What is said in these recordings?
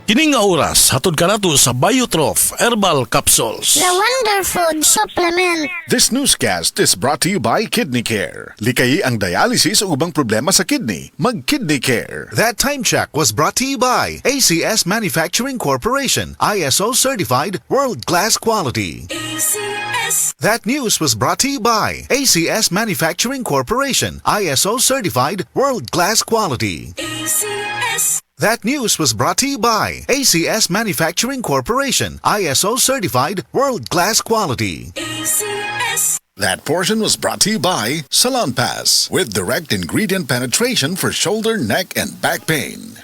Kining nga oras, hatod ka nato sa Biotrof Herbal Capsules. The Wonder Food Supplement. This newscast is brought to you by Kidney Care. Likayi ang dialysis o ubang problema sa kidney. Mag-Kidney Care. That time check was brought to you by ACS Manufacturing Corporation, ISO certified, world-class quality. ACS. That news was brought to you by ACS Manufacturing Corporation, ISO certified, world-class quality. ACS. That news was brought to you by ACS Manufacturing Corporation, ISO certified, world-class quality. ACS. That portion was brought to you by Salon Pass with direct ingredient penetration for shoulder, neck, and back pain.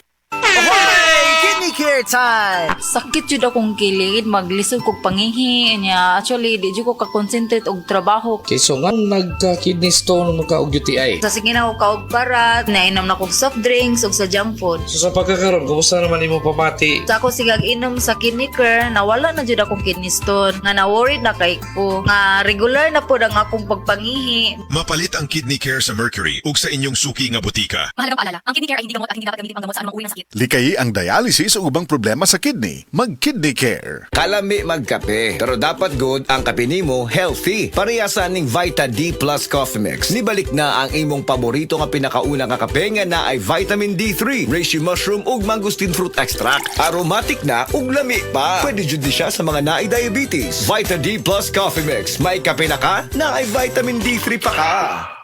Kidney Care time! Sakit jud akong kilid, maglisod kog pangihi niya. Actually, di jud ko ka-concentrate og trabaho. Okay, so nga nagka-kidney stone mo ka og UTI. Sa sige na ko kaog parat, nainom na kog soft drinks ug sa junk food. So sa pagkakaroon, kumusta naman imo pamati? Sa ako sigag inom sa kidney care, nawala na jud akong kidney stone. Nga na-worried na kay ko. Nga regular na pod ang akong pagpangihi. Mapalit ang Kidney Care sa Mercury ug sa inyong suki nga butika. Mahalagang paalala, ang kidney care ay hindi gamot at hindi dapat gamitin pang gamot sa anumang uri ng sakit. Likayi ang dialysis o ubang problema sa kidney. Mag-Kidney Care. Kalami magkape, pero dapat good ang kape nimo healthy. Parehasan ning Vita D Plus Coffee Mix. Nibalik na ang imong paborito nga pinakauna nga kape nga na ay vitamin D3, reishi mushroom ug mangosteen fruit extract. Aromatic na ug lami pa. Pwede jud siya sa mga naay diabetes. Vita D Plus Coffee Mix. May kape na ka, na ay vitamin D3 pa ka.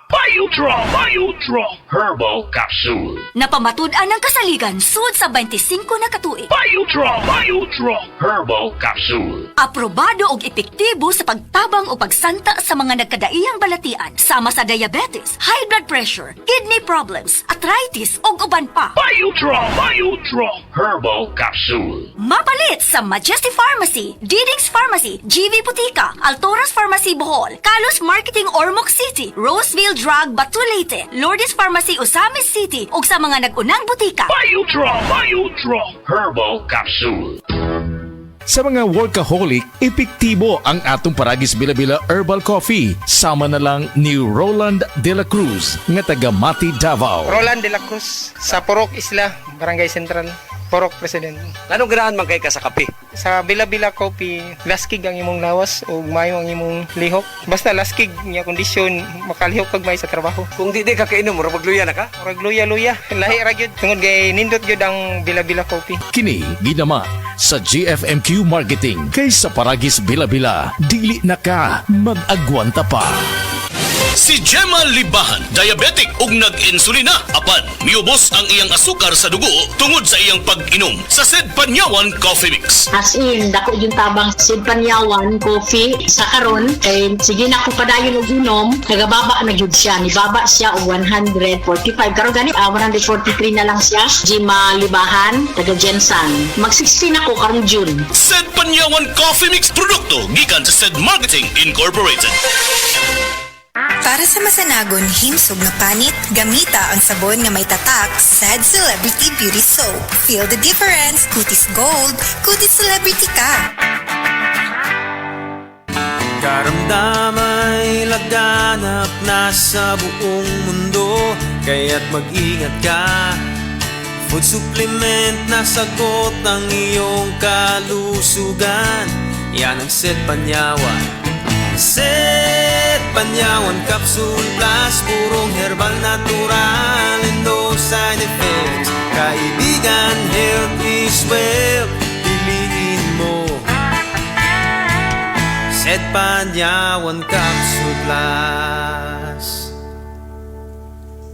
Biotrof Herbal Capsule. Napamatud-an ng kasaligan sud sa 25 na katuig. Biotrof Herbal Capsule. Aprobado og epektibo sa pagtabang o pagsanta sa mga nagkadaiyang balatian sama sa diabetes, high blood pressure, kidney problems, arthritis ug uban pa. Biotrof Herbal Capsule. Mapalit sa Majesty Pharmacy, Diding's Pharmacy, GV Butika, Altoras Pharmacy Bohol, Kalos Marketing Ormoc City, Roseville Drug Batulete, Lourdes Pharmacy Osamis City ug sa mga nag-unang butika. Biotrof Herbal Capsule. Sa mga workaholic, epektibo ang atong Paragis Bila-Bila Herbal Coffee. Sama na lang ni Roland De La Cruz, nga taga Mati, Davao. Roland De La Cruz, sa Purok Isla, Barangay Central, Purok President. Anong ganahan man kay ka sa kape? Sa Bila-Bila Coffee, laskig ang imong lawas o mayo ang imong lihok. Basta laskig niya kondisyon, makalihok kag may sa trabaho. Kung di ka kainom, mura magluya na ka? Murag luya-luya, lahi ra gyud. Tungod kay nindot gyud ang Bila-Bila Coffee. Kini ginama sa GFMQ Marketing. Kaysa Paragis Bila-Bila, dili na ka mag-agwanta pa. Si Gemma Libahan, diabetic ug nag-insulina. Apan, miubos ang iyang asukar sa dugo tungod sa iyang pag-inom sa Sid Panyawan Coffee Mix. As in, dako yung tabang Sid Panyawan Coffee sa karon kay sige na ko padayon og inom, nagababa na gyud siya. Nibaba siya og 145. Karon gani 143 na lang siya. Gemma Libahan, taga Jensan. Mag-16 ako karong June. Sid Panyawan Coffee Mix produkto gikan sa Sid Marketing Incorporated. Para sa masanagon himsog nga panit, gamita ang sabon nga may tatak Sad Celebrity Beauty Soap. Feel the difference, kutis gold, kutis celebrity ka. Karamdamay laganap na sa buong mundo, kaya't mag-ingat ka. Food supplement na sagot ang iyong kalusugan. Yan ang Sid Panyawan. Sid Panyawan Capsule Plus, purong herbal, natural and no side effects. Kaibigan, health is wealth, piliin mo Sid Panyawan Capsule Plus.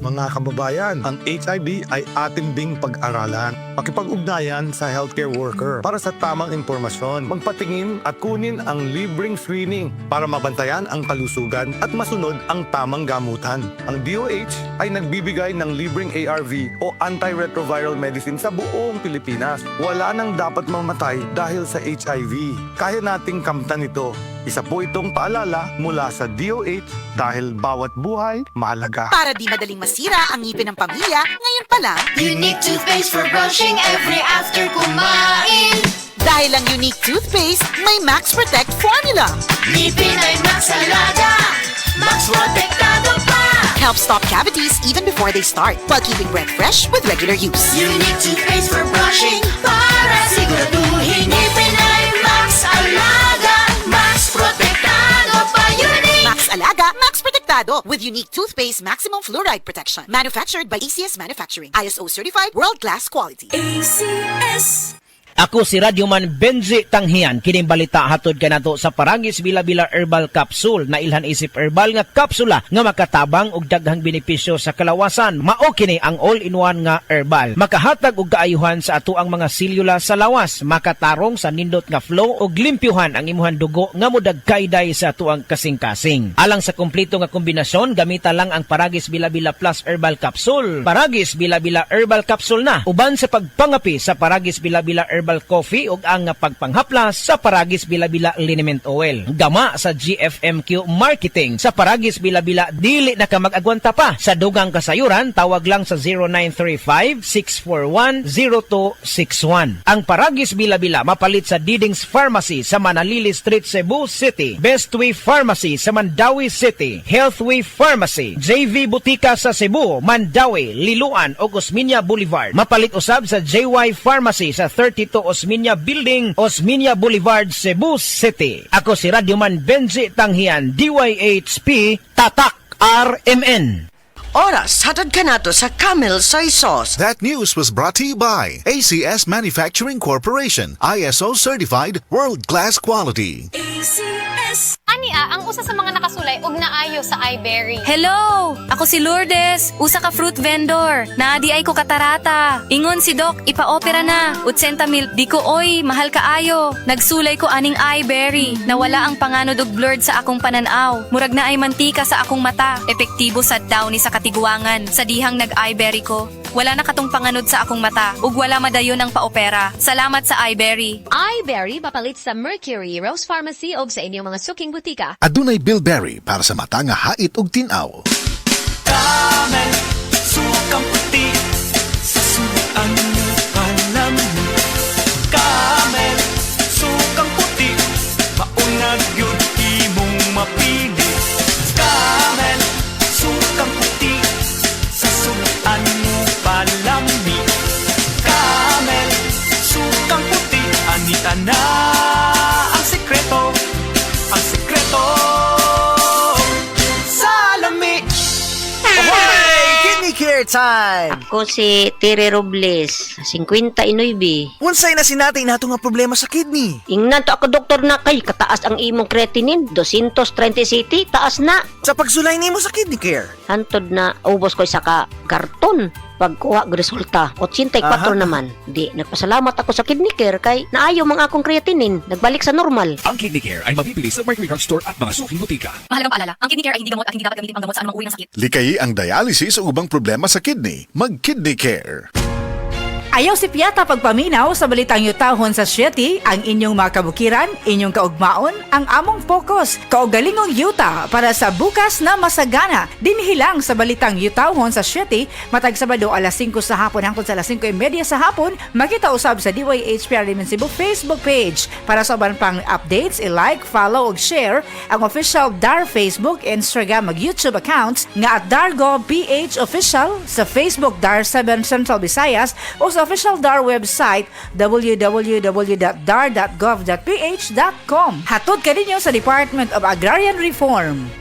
Mga kababayan, ang HIV ay ating ding pag-aralan. Makipag-ugnayan sa healthcare worker para sa tamang impormasyon. Magpatingin at kunin ang libreng screening para mabantayan ang kalusugan at masunod ang tamang gamutan. Ang DOH ay nagbibigay ng libreng ARV o antiretroviral medicine sa buong Pilipinas. Wala nang dapat mamatay dahil sa HIV. Kaya nating kamtan ito. Isa po itong paalala mula sa DOH dahil bawat buhay mahalaga. Para di madaling masira ang ngipin ng pamilya, ngayon pa lang, Unique toothpaste for brushing every after kumain. Dahil ang unique toothpaste, may Max Protect formula. Ngipin ay Max Alaga, Max Protektado pa. Helps stop cavities even before they start, while keeping breath fresh with regular use. Unique toothpaste for brushing para sa protektado with unique toothpaste maximum fluoride protection. Manufactured by ACS Manufacturing. ISO certified world-class quality. ACS. Ako si Radyoman Benji Tanghian, kining balita hatod kanato sa Paragis Bila-Bila Herbal Capsule na ilhan isip herbal nga kapsula nga makatabang og daghang benepisyo sa kalawasan. Mao kini ang all-in-one nga herbal. Makahatag og kaayuhan sa ato ang mga selula sa lawas, makatarong sa nindot nga flow og limpyuhan ang imuhang dugo nga modagkayday sa ato ang kasing-kasing. Alang sa kumpleto nga kombinasyon, gamita lang ang Paragis Bila-Bila Plus Herbal Capsule. Paragis Bila-Bila Herbal Capsule na uban sa pagpangapi sa Paragis Bila-Bila Herbal Coffee ug ang pagpanghaplas sa Paragis Bila-Bila Liniment Oil. Gama sa GFMQ Marketing sa Paragis Bila-Bila dili na ka mag-agwanta pa. Sa dugang kasayuran, tawag lang sa 0935-641-0261. Ang Paragis Bila-Bila mapalit sa Didings Pharmacy sa Manalili Street, Cebu City, Bestway Pharmacy sa Mandawi City, Healthway Pharmacy, JV Butika sa Cebu, Mandawi, Liloan ug Osmeña Boulevard. Mapalit usab sa JY Pharmacy sa 32 Osmeña Building, Osmeña Boulevard, Cebu City. Ako si Radyoman Benji Tanghian, DYHP, Tatak RMN. Oras, hatad ka nato sa Camel Soy Sauce. That news was brought to you by ACS Manufacturing Corporation, ISO certified world-class quality. ACS. Ania, ang usa sa mga nakasulay og naayo sa iBerry. Hello! Ako si Lourdes, usa ka fruit vendor. Naadi ay ko katarata. Ingon si Doc, ipa-opera na. 80 mil, di ko oy, mahal kaayo. Nagsulay ko aning iBerry. Nawala ang panganod og blurred sa akong pananaw. Murag na ay mantika sa akong mata. Epektibo sa daw ni sa katiguangan. Sa dihang nag-iBerry ko. Wala na katong panganod sa akong mata. Ug wala madayon ang paopera. Salamat sa iBerry. iBerry mapalit sa Mercury, Rose Pharmacy o sa inyong mga suking butika. Adunay Bilberry para sa mata nga hait ug tin-aw. Camel, sukang puti sa suan palamig. Camel, sukang puti, maunag yun imong mapili. Camel, sukang puti sa suan palamig. Camel, sukang puti, anita na ang sekreto. Ang sekreto sa lami. Hey! Kidney care time! Ako si Tere Robles, 59. Unsay na sinatay nato nga problema sa kidney? Ingnan to ako doktor na kay kataas ang imong creatinine, 230 city, taas na. Sa pagsulay nimo sa kidney care? Hantod na ubos ko isa ka karton. Pagkuha ng resulta, 84 naman. Di, nagpasalamat ako sa Kidney Care kay naayo mga akong creatinine, nagbalik sa normal. Ang Kidney Care ay mabibili sa Mercury Drug Store at mga suking butika. Mahalagang paalala, ang Kidney Care ay hindi gamot at hindi dapat gamitin pang gamot sa anumang uri ng sakit. Likayi ang dialysis o ubang problema sa kidney. Mag-Kidney Care. Ayaw si Piata pagpaminaw sa balitang yutahon sa Sieti, ang inyong mga kabukiran, inyong kaugmaon, ang among focus, kaugalingong yuta para sa bukas na masagana. Dinhilang sa balitang yutahon sa Sieti, matag Sabado alas 5 sa hapon hangtod sa alas 5:30 sa hapon, makita usab sa DYHP Alimen Cebu Facebook page. Para sa uban pang updates, i-like, follow ug share ang official DAR Facebook, Instagram ug YouTube accounts nga at DarGovPH Official sa Facebook DAR 7 Central Visayas o sa official DAR website www.dar.gov.ph.com. Hatod ka ninyo sa Department of Agrarian Reform.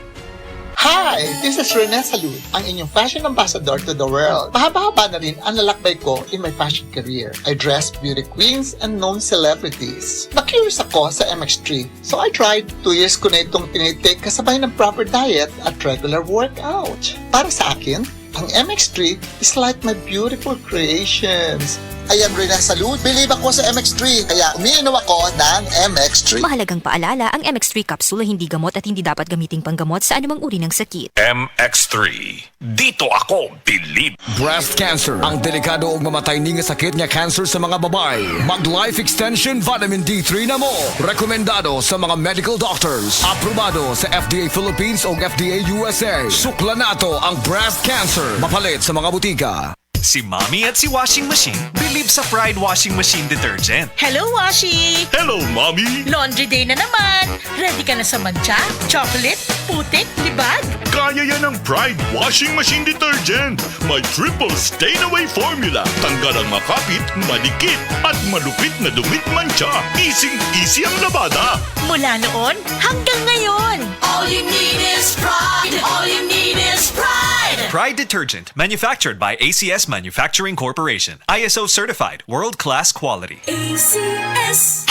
Hi! This is Rene Salud, ang inyong fashion ambassador to the world. Mahaba-haba na rin ang lalakbay ko in my fashion career. I dress beauty queens and known celebrities. Na-curious ako sa MX3, so I tried. 2 years ko na itong tinitake kasabay ng proper diet at regular workout. Para sa akin, ang MX3 is like my beautiful creations. I am Rene Salud. Believe ako sa MX3, kaya umiinom ako ng MX3. Mahalagang paalala, ang MX3 capsule hindi gamot at hindi dapat gamiting panggamot sa anumang uri ng sakit. MX3. Dito ako believe. Breast cancer, ang delikado ug mamatay ni nga sakit nga cancer sa mga babae. Mag Life Extension Vitamin D3 na mo. Rekomendado sa mga medical doctors. Aprobado sa FDA Philippines o FDA USA. Sukla nato ang breast cancer. Mapalit sa mga butika. Si Mommy at si Washing Machine believe sa Pride Washing Machine Detergent. Hello, Washi! Hello, Mommy! Laundry day na naman! Ready ka na sa mancha, chocolate, putik, libag? Kaya yan ng Pride Washing Machine Detergent. May triple stain-away formula. Tanggal ang makapit, malikit, at malupit na dumit mancha. Easy ang labada. Mula noon hanggang ngayon. All you need is pride. All you need is pride. Pride Detergent, manufactured by ACS Manufacturing Corporation. ISO certified, world-class quality. ACS.